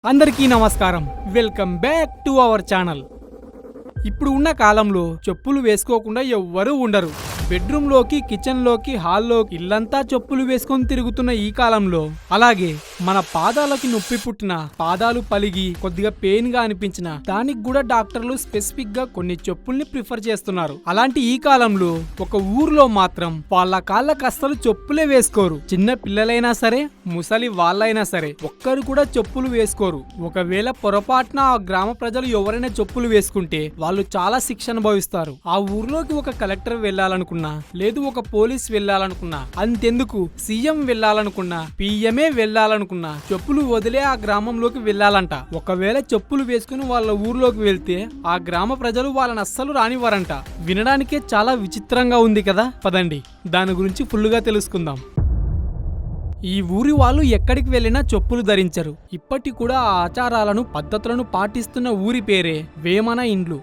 అందరికీ నమస్కారం. Welcome back to our channel. ఇప్పుడు ఉన్న కాలంలో చెప్పులు వేసుకోకుండా ఎవ్వరూ ఉండరు. బెడ్రూమ్లోకి, కిచెన్లోకి, హాల్లోకి ఇల్లంతా చెప్పులు వేసుకొని తిరుగుతున్న ఈ కాలంలో అలాగే మన పాదాలకి నొప్పి పుట్టిన, పాదాలు పలిగి కొద్దిగా పెయిన్ గా అనిపించిన దానికి కూడా డాక్టర్లు స్పెసిఫిక్ గా కొన్ని చెప్పుల్ని ప్రిఫర్ చేస్తున్నారు. అలాంటి ఈ కాలంలో ఒక ఊర్లో మాత్రం వాళ్ళ కాళ్ళకి అస్సలు చెప్పులే వేసుకోరు. చిన్న పిల్లలైనా సరే, ముసలి వాళ్ళైనా సరే ఒక్కరు కూడా చెప్పులు వేసుకోరు. ఒకవేళ పొరపాటున ఆ గ్రామ ప్రజలు ఎవరైనా చెప్పులు వేసుకుంటే వాళ్ళు చాలా శిక్ష అనుభవిస్తారు. ఆ ఊర్లోకి ఒక కలెక్టర్ వెళ్లాలనుకున్నా, లేదు ఒక పోలీస్ వెళ్లాలనుకున్నా, అంతెందుకు సీఎం వెళ్లాలనుకున్నా, పిఎంఏ వెళ్లాలనుకున్నా చెప్పులు వదిలే ఆ గ్రామంలోకి వెళ్లాలంట. ఒకవేళ చెప్పులు వేసుకుని వాళ్ళ ఊర్లోకి వెళ్తే ఆ గ్రామ ప్రజలు వాళ్ళని అస్సలు రానివ్వరంట. వినడానికే చాలా విచిత్రంగా ఉంది కదా. పదండి దాని గురించి ఫుల్లుగా తెలుసుకుందాం. ఈ ఊరి వాళ్ళు ఎక్కడికి వెళ్ళినా చెప్పులు ధరించరు. ఇప్పటికి కూడా ఆ ఆచారాలను, పద్ధతులను పాటిస్తున్న ఊరి పేరే వేమన ఇండ్లు.